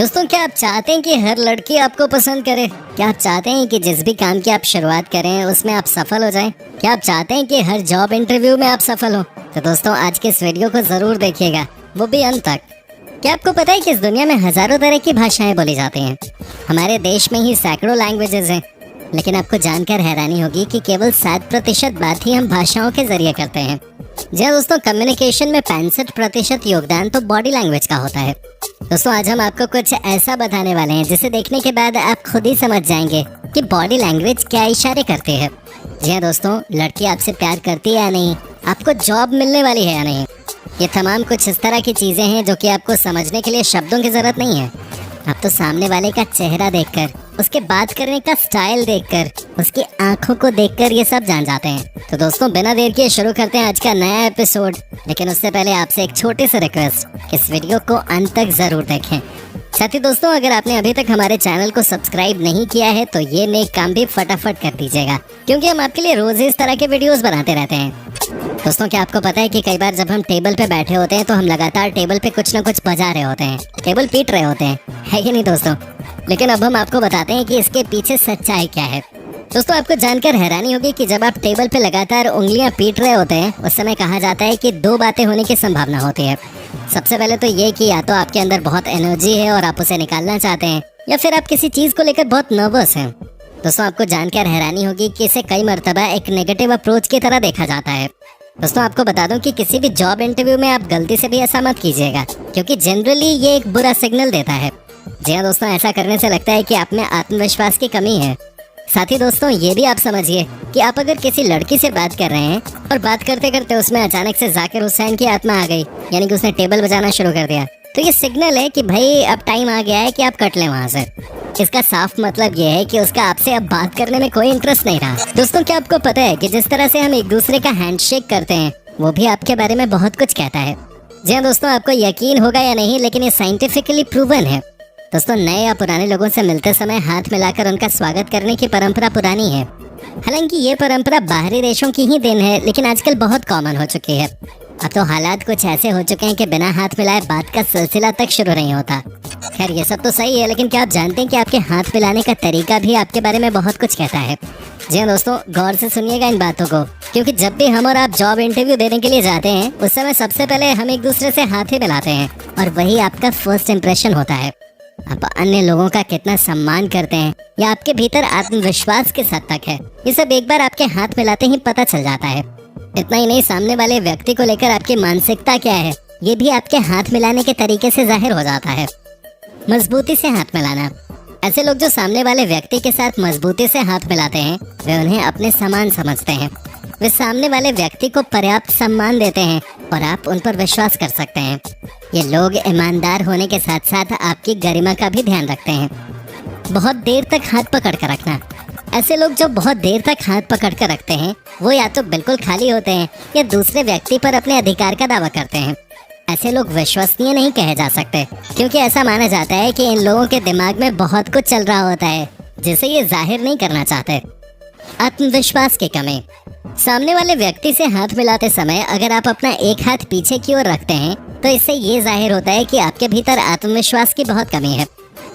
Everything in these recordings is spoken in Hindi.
दोस्तों, क्या आप चाहते हैं कि हर लड़की आपको पसंद करे? क्या आप चाहते हैं कि जिस भी काम की आप शुरुआत करें उसमें आप सफल हो जाएं? क्या आप चाहते हैं कि हर जॉब इंटरव्यू में आप सफल हो? तो दोस्तों, आज के इस वीडियो को जरूर देखिएगा, वो भी अंत तक। क्या आपको पता है कि इस दुनिया में हजारों तरह की भाषाएं बोली जाती हैं? हमारे देश में ही सैकड़ों लैंग्वेजेस हैं, लेकिन आपको जानकर हैरानी होगी कि केवल 7% बात ही हम भाषाओं के जरिए करते हैं। जी हाँ दोस्तों, कम्युनिकेशन में 65% योगदान तो बॉडी लैंग्वेज का होता है। दोस्तों, आज हम आपको कुछ ऐसा बताने वाले हैं जिसे देखने के बाद आप खुद ही समझ जाएंगे कि बॉडी लैंग्वेज क्या इशारे करती है। जी हाँ दोस्तों, लड़की आपसे प्यार करती है या नहीं, आपको जॉब मिलने वाली है या नहीं, ये तमाम कुछ इस तरह की चीजें हैं जो कि आपको समझने के लिए शब्दों की जरूरत नहीं है। आप तो सामने वाले का चेहरा देखकर, उसके बात करने का स्टाइल देखकर, उसकी आंखों को देखकर ये सब जान जाते हैं। तो दोस्तों, बिना देर किए शुरू करते हैं आज का नया एपिसोड। लेकिन उससे पहले आपसे एक छोटी सी रिक्वेस्ट, इस वीडियो को अंत तक जरूर देखें। साथ ही दोस्तों, अगर आपने अभी तक हमारे चैनल को सब्सक्राइब नहीं किया है तो ये नेक काम भी फटाफट कर दीजिएगा, क्योंकि हम आपके लिए रोज इस तरह के वीडियोस बनाते रहते हैं। दोस्तों, क्या आपको पता है कि कई बार जब हम टेबल पे बैठे होते हैं तो हम लगातार टेबल पे कुछ ना कुछ बजा रहे होते हैं, टेबल पीट रहे होते हैं, है कि नहीं दोस्तों? लेकिन अब हम आपको बताते हैं कि इसके पीछे सच्चाई क्या है। दोस्तों, आपको जानकर हैरानी होगी कि जब आप टेबल पे लगातार उंगलियां पीट रहे होते हैं उस समय कहा जाता है कि दो बातें होने की संभावना होती है। सबसे पहले तो ये कि या तो आपके अंदर बहुत एनर्जी है और आप उसे निकालना चाहते हैं, या फिर आप किसी चीज को लेकर बहुत नर्वस हैं। दोस्तों, आपको जानकर हैरानी होगी कि इसे कई मर्तबा एक नेगेटिव अप्रोच की तरह देखा जाता है। दोस्तों, आपको बता दूं कि किसी भी जॉब इंटरव्यू में आप गलती से भी ऐसा मत कीजिएगा, क्योंकि जनरली ये एक बुरा सिग्नल देता है। जी हाँ दोस्तों, ऐसा करने से लगता है कि आप में आत्मविश्वास की कमी है। साथ ही दोस्तों, ये भी आप समझिए कि आप अगर किसी लड़की से बात कर रहे हैं और बात करते करते उसमें अचानक से जाकिर हुसैन की आत्मा आ गई, यानी कि उसने टेबल बजाना शुरू कर दिया, तो ये सिग्नल है कि भाई अब टाइम आ गया है कि आप कट लें वहाँ से। इसका साफ मतलब ये है कि उसका आपसे अब बात करने में कोई इंटरेस्ट नहीं रहा। दोस्तों, क्या आपको पता है कि जिस तरह से हम एक दूसरे का हैंडशेक करते हैं वो भी आपके बारे में बहुत कुछ कहता है। जी हाँ दोस्तों, आपको यकीन होगा या नहीं, लेकिन ये साइंटिफिकली प्रूवन है। दोस्तों, नए या पुराने लोगों से मिलते समय हाथ मिलाकर उनका स्वागत करने की परंपरा पुरानी है। हालांकि ये परंपरा बाहरी देशों की ही देन है, लेकिन आजकल बहुत कॉमन हो चुकी है। अब तो हालात कुछ ऐसे हो चुके हैं कि बिना हाथ मिलाए बात का सिलसिला तक शुरू नहीं होता। खैर, ये सब तो सही है, लेकिन क्या आप जानते हैं कि आपके हाथ मिलाने का तरीका भी आपके बारे में बहुत कुछ कहता है? जी हाँ दोस्तों, गौर से सुनिएगा इन बातों को, क्योंकि जब भी हम और आप जॉब इंटरव्यू देने के लिए जाते हैं उस समय सबसे पहले हम एक दूसरे से हाथ ही मिलाते हैं, और वही आपका फर्स्ट इम्प्रेशन होता है। आप अन्य लोगों का कितना सम्मान करते हैं या आपके भीतर आत्मविश्वास किस हद तक है, ये सब एक बार आपके हाथ मिलाते ही पता चल जाता है। इतना ही नहीं, सामने वाले व्यक्ति को लेकर आपकी मानसिकता क्या है ये भी आपके हाथ मिलाने के तरीके से जाहिर हो जाता है। मजबूती से हाथ मिलाना। ऐसे लोग जो सामने वाले व्यक्ति के साथ मजबूती से हाथ मिलाते हैं वे उन्हें अपने समान समझते हैं। वे सामने वाले व्यक्ति को पर्याप्त सम्मान देते हैं और आप उन पर विश्वास कर सकते हैं। ये लोग ईमानदार होने के साथ साथ आपकी गरिमा का भी ध्यान रखते हैं। बहुत देर तक हाथ पकड़ कर रखना। ऐसे लोग जो बहुत देर तक हाथ पकड़ कर रखते हैं वो या तो बिल्कुल खाली होते हैं या दूसरे व्यक्ति पर अपने अधिकार का दावा करते हैं। ऐसे लोग विश्वसनीय नहीं कहे जा सकते, क्योंकि ऐसा माना जाता है कि इन लोगों के दिमाग में बहुत कुछ चल रहा होता है जिसे ये जाहिर नहीं करना चाहते। आत्मविश्वास की कमी। सामने वाले व्यक्ति से हाथ मिलाते समय अगर आप अपना एक हाथ पीछे की ओर रखते हैं तो इससे ये जाहिर होता है कि आपके भीतर आत्मविश्वास की बहुत कमी है।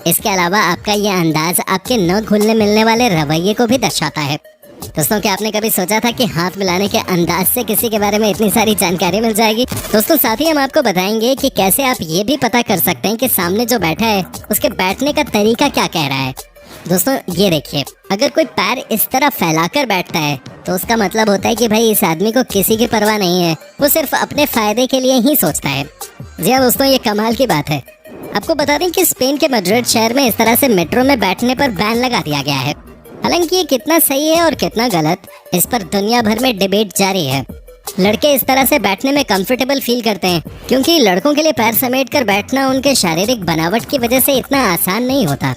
इसके अलावा आपका ये अंदाज आपके न घुलने मिलने वाले रवैये को भी दर्शाता है। दोस्तों, क्या आपने कभी सोचा था कि हाथ मिलाने के अंदाज से किसी के बारे में इतनी सारी जानकारी मिल जाएगी? दोस्तों, साथ ही हम आपको बताएंगे कि कैसे आप ये भी पता कर सकते हैं कि सामने जो बैठा है उसके बैठने का तरीका क्या कह रहा है। दोस्तों, ये देखिए, अगर कोई पैर इस तरह फैलाकर बैठता है तो उसका मतलब होता है कि भाई इस आदमी को किसी की परवाह नहीं है, वो सिर्फ अपने फायदे के लिए ही सोचता है। जी हाँ दोस्तों, ये कमाल की बात है। आपको बता दें कि स्पेन के मैड्रिड शहर में इस तरह से मेट्रो में बैठने पर बैन लगा दिया गया है। हालांकि ये कितना सही है और कितना गलत, इस पर दुनिया भर में डिबेट जारी है। लड़के इस तरह से बैठने में कंफर्टेबल फील करते हैं, क्योंकि लड़कों के लिए पैर समेट कर बैठना उनके शारीरिक बनावट की वजह से इतना आसान नहीं होता।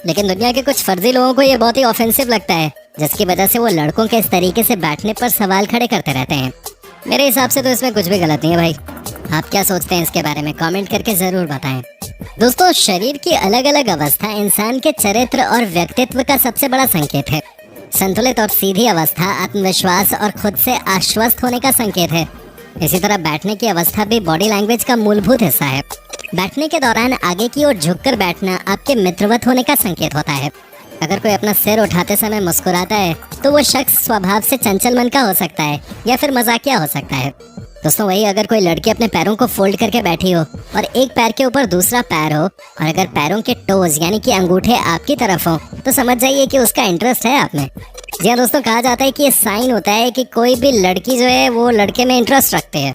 लेकिन दुनिया के कुछ फर्जी लोगों को ये बहुत ही ऑफेंसिव लगता है, जिसकी वजह से वो लड़कों के इस तरीके से बैठने पर सवाल खड़े करते रहते हैं। मेरे हिसाब से तो इसमें कुछ भी गलत नहीं है भाई। आप क्या सोचते हैं इसके बारे में कमेंट करके जरूर बताएं। दोस्तों, शरीर की अलग अलग अवस्था इंसान के चरित्र और व्यक्तित्व का सबसे बड़ा संकेत है। संतुलित और सीधी अवस्था आत्मविश्वास और खुद से आश्वस्त होने का संकेत है। इसी तरह बैठने की अवस्था भी बॉडी लैंग्वेज का मूलभूत हिस्सा है। बैठने के दौरान आगे की ओर झुककर बैठना आपके मित्रवत होने का संकेत होता है। अगर कोई अपना सिर उठाते समय मुस्कुराता है तो वो शख्स स्वभाव से चंचल मन का हो सकता है या फिर मजाकिया हो सकता है। दोस्तों वही अगर कोई लड़की अपने पैरों को फोल्ड करके बैठी हो और एक पैर के ऊपर दूसरा पैर हो और अगर पैरों के टोज यानी कि अंगूठे आपकी तरफ हो तो समझ जाइए कि उसका इंटरेस्ट है आप में। जी हाँ दोस्तों, कहा जाता है कि ये साइन होता है कि कोई भी लड़की जो है वो लड़के में इंटरेस्ट रखते हैं।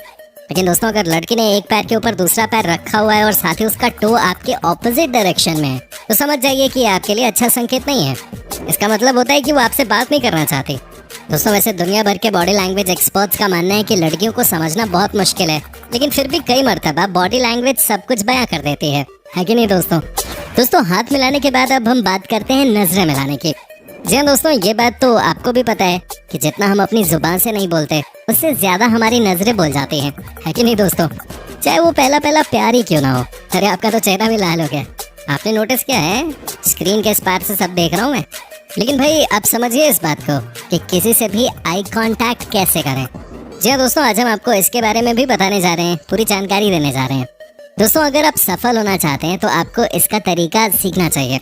लेकिन दोस्तों अगर लड़की ने एक पैर के ऊपर दूसरा पैर रखा हुआ है और साथ ही उसका टो आपके ऑपोजिट डायरेक्शन में है तो समझ जाइए कि आपके लिए अच्छा संकेत नहीं है। इसका मतलब होता है कि वो आपसे बात नहीं करना चाहती। दोस्तों वैसे दुनिया भर के बॉडी लैंग्वेज एक्सपर्ट्स का मानना है कि लड़कियों को समझना बहुत मुश्किल है, लेकिन फिर भी कई मर्तबा बॉडी लैंग्वेज सब कुछ बयां कर देती है कि नहीं दोस्तों हाथ मिलाने के बाद अब हम बात करते हैं नजरें मिलाने की। जी हाँ दोस्तों, ये बात तो आपको भी पता है कि जितना हम अपनी जुबान से नहीं बोलते उससे ज्यादा हमारी नजरें बोल जाती हैं, है कि नहीं दोस्तों? चाहे वो पहला प्यार ही क्यों ना हो। अरे आपका तो चेहरा भी लाल हो गया, आपने नोटिस किया है? स्क्रीन के इस पार से सब देख रहा हूँ मैं। लेकिन भाई आप समझिए इस बात को कि किसी से भी आई कांटेक्ट कैसे करें। जी हाँ दोस्तों, आज हम आपको इसके बारे में भी बताने जा रहे हैं, पूरी जानकारी देने जा रहे हैं। दोस्तों अगर आप सफल होना चाहते हैं तो आपको इसका तरीका सीखना चाहिए।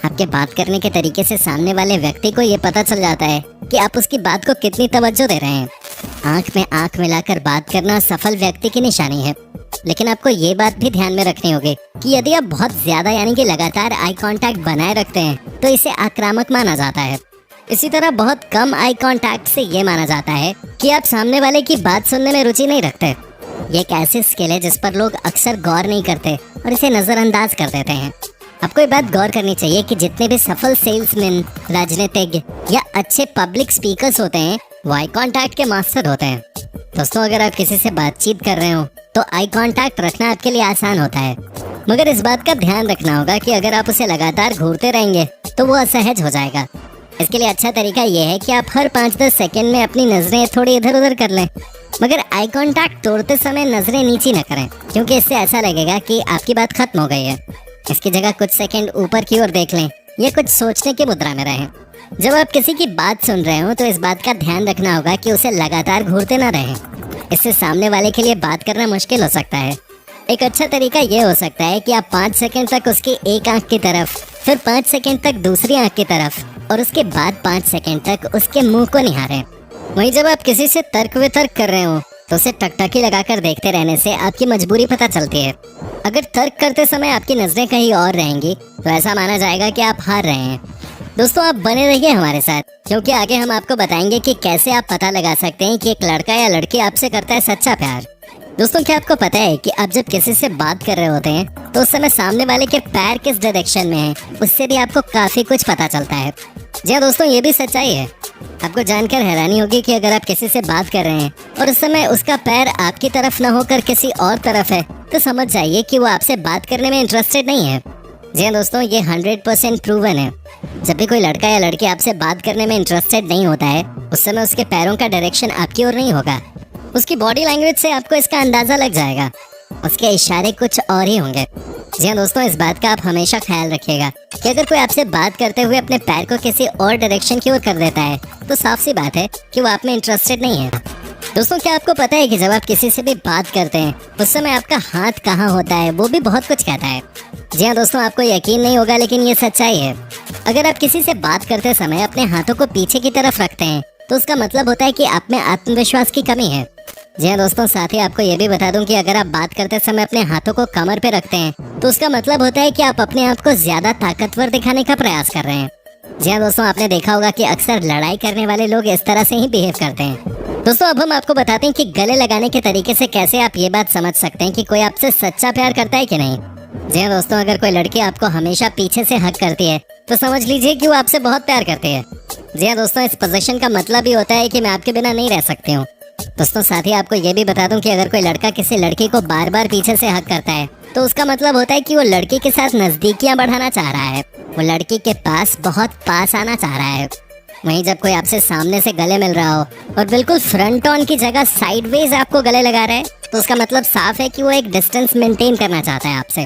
आपके बात करने के तरीके से सामने वाले व्यक्ति को ये पता चल जाता है कि आप उसकी बात को कितनी तवज्जो दे रहे हैं। आंख में आंख मिलाकर बात करना सफल व्यक्ति की निशानी है। लेकिन आपको ये बात भी ध्यान में रखनी होगी कि यदि आप बहुत ज्यादा यानी कि लगातार आई कांटेक्ट बनाए रखते हैं तो इसे आक्रामक माना जाता है। इसी तरह बहुत कम आई कांटेक्ट से ये माना जाता है कि आप सामने वाले की बात सुनने में रुचि नहीं रखते। ये एक ऐसी स्किल है जिस पर लोग अक्सर गौर नहीं करते और इसे नजरअंदाज कर देते हैं। आपको ये बात गौर करनी चाहिए कि जितने भी सफल सेल्समैन, राजनीतिज्ञ या अच्छे पब्लिक स्पीकर्स होते हैं वो आई कांटेक्ट के मास्टर होते हैं। दोस्तों अगर आप किसी से बातचीत कर रहे हो तो आई कांटेक्ट रखना आपके लिए आसान होता है, मगर इस बात का ध्यान रखना होगा कि अगर आप उसे लगातार घूरते रहेंगे तो वो असहज हो जाएगा। इसके लिए अच्छा तरीका ये है कि आप हर 5-10 सेकंड में अपनी नजरें थोड़ी इधर उधर कर लें, मगर आई कांटेक्ट तोड़ते समय नजरें नीची न करें, क्योंकि इससे ऐसा लगेगा कि आपकी बात खत्म हो गई है। इसकी जगह कुछ सेकंड ऊपर की ओर देख लें या कुछ सोचने की मुद्रा में रहें। जब आप किसी की बात सुन रहे हो तो इस बात का ध्यान रखना होगा कि उसे लगातार घूरते ना रहें। इससे सामने वाले के लिए बात करना मुश्किल हो सकता है। एक अच्छा तरीका यह हो सकता है कि आप 5 सेकंड तक उसकी एक आंख की तरफ, फिर 5 सेकंड तक दूसरी आंख की तरफ और उसके बाद 5 सेकंड तक उसके मुंह को निहारें। वहीं जब आप किसी से तर्क वितर्क कर रहे हो तो उसे टकटकी लगाकर देखते रहने से आपकी मजबूरी पता चलती है। अगर तर्क करते समय आपकी नजरें कहीं और रहेंगी तो ऐसा माना जाएगा कि आप हार रहे हैं। दोस्तों आप बने रहिए हमारे साथ, क्योंकि आगे हम आपको बताएंगे कि कैसे आप पता लगा सकते हैं कि एक लड़का या लड़की आपसे करता है सच्चा प्यार। दोस्तों क्या आपको पता है कि आप जब किसी से बात कर रहे होते हैं तो उस समय सामने वाले के पैर किस डायरेक्शन में है उससे भी आपको काफी कुछ पता चलता है। जी हाँ दोस्तों, ये भी सच्चाई है। आपको जानकर हैरानी होगी कि अगर आप किसी से बात कर रहे हैं और उस समय उसका पैर आपकी तरफ न होकर किसी और तरफ है तो समझ जाइए कि वो आपसे बात करने में इंटरेस्टेड नहीं है। जी हाँ दोस्तों, ये 100% प्रूवन है। जब भी कोई लड़का या लड़की आपसे बात करने में इंटरेस्टेड नहीं होता है उस समय उसके पैरों का डायरेक्शन आपकी ओर नहीं होगा। उसकी बॉडी लैंग्वेज से आपको इसका अंदाजा लग जाएगा। उसके इशारे कुछ और ही होंगे। जी हाँ दोस्तों, इस बात का आप हमेशा ख्याल रखिएगा कि अगर कोई आपसे बात करते हुए अपने पैर को किसी और डायरेक्शन की ओर कर देता है तो साफ सी बात है कि वो आप में इंटरेस्टेड नहीं है। दोस्तों क्या आपको पता है कि जब आप किसी से भी बात करते हैं उस समय आपका हाथ कहाँ होता है वो भी बहुत कुछ कहता है। जी हाँ दोस्तों, आपको यकीन नहीं होगा लेकिन ये सच्चाई है। अगर आप किसी से बात करते समय अपने हाथों को पीछे की तरफ रखते हैं तो उसका मतलब होता है कि आप में आत्मविश्वास की कमी है। जी हाँ दोस्तों, साथ ही आपको ये भी बता दूं कि अगर आप बात करते समय अपने हाथों को कमर पे रखते हैं तो उसका मतलब होता है कि आप अपने आप को ज्यादा ताकतवर दिखाने का प्रयास कर रहे हैं। जी हाँ दोस्तों, आपने देखा होगा कि अक्सर लड़ाई करने वाले लोग इस तरह से ही बिहेव करते हैं। दोस्तों अब हम आपको बताते हैं कि गले लगाने के तरीके से कैसे आप ये बात समझ सकते हैं कि कोई आपसे सच्चा प्यार करता है कि नहीं। जी हाँ दोस्तों, अगर कोई लड़की आपको हमेशा पीछे से हक करती है तो समझ लीजिए कि वो आपसे बहुत प्यार करती है। जी हाँ दोस्तों, इस पोजीशन का मतलब ही होता है कि मैं आपके बिना नहीं रह सकती हूँ। दोस्तों साथ ही आपको ये भी बता दूं कि अगर कोई लड़का किसी लड़की को बार बार पीछे से हक करता है तो उसका मतलब होता है कि वो लड़की के साथ नजदीकियां बढ़ाना चाह रहा है, वो लड़की के पास बहुत पास आना चाह रहा है। वहीं जब कोई आपसे सामने से गले मिल रहा हो और बिल्कुल फ्रंट ऑन की जगह साइडवेज आपको गले लगा रहा है तो उसका मतलब साफ है कि वो एक डिस्टेंस मेंटेन करना चाहता है आपसे।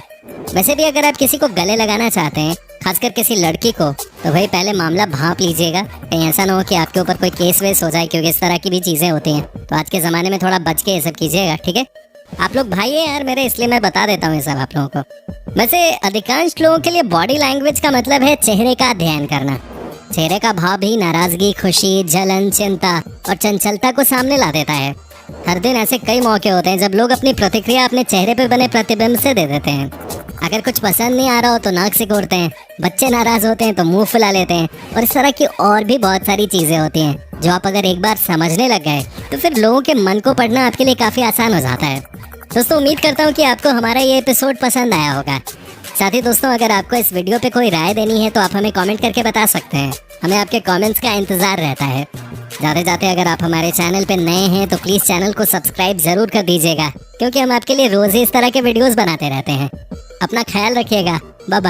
वैसे भी अगर आप किसी को गले लगाना चाहते हैं, खासकर किसी लड़की को, तो भाई पहले मामला भांप लीजिएगा, कहीं ऐसा ना हो कि आपके ऊपर कोई केस वेस हो जाए, क्योंकि इस तरह की भी चीजें होती हैं। तो आज के जमाने में थोड़ा बच के ये सब कीजिएगा, ठीक है। आप लोग भाई है यार मेरे, इसलिए मैं बता देता हूँ ये सब आप लोगों को। वैसे अधिकांश लोगों के लिए बॉडी लैंग्वेज का मतलब है चेहरे का अध्ययन करना। चेहरे का भाव भी नाराजगी, खुशी, जलन, चिंता और चंचलता को सामने ला देता है। हर दिन ऐसे कई मौके होते हैं जब लोग अपनी प्रतिक्रिया अपने चेहरे पर बने प्रतिबिंब से दे देते हैं। अगर कुछ पसंद नहीं आ रहा हो तो नाक सिकोड़ते हैं, बच्चे नाराज होते हैं तो मुंह फुला लेते हैं, और इस तरह की और भी बहुत सारी चीजें होती हैं जो आप अगर एक बार समझने लग गए तो फिर लोगों के मन को पढ़ना आपके लिए काफी आसान हो जाता है। दोस्तों उम्मीद करता हूँ कि आपको हमारा ये एपिसोड पसंद आया होगा। साथ ही दोस्तों अगर आपको इस वीडियो पे कोई राय देनी है तो आप हमें कमेंट करके बता सकते हैं। हमें आपके कमेंट्स का इंतजार रहता है। जाते जाते अगर आप हमारे चैनल पे नए हैं तो प्लीज चैनल को सब्सक्राइब जरूर कर दीजिएगा, क्योंकि हम आपके लिए रोज ही इस तरह के वीडियोस बनाते रहते हैं। अपना ख्याल रखिएगा। Bye bye.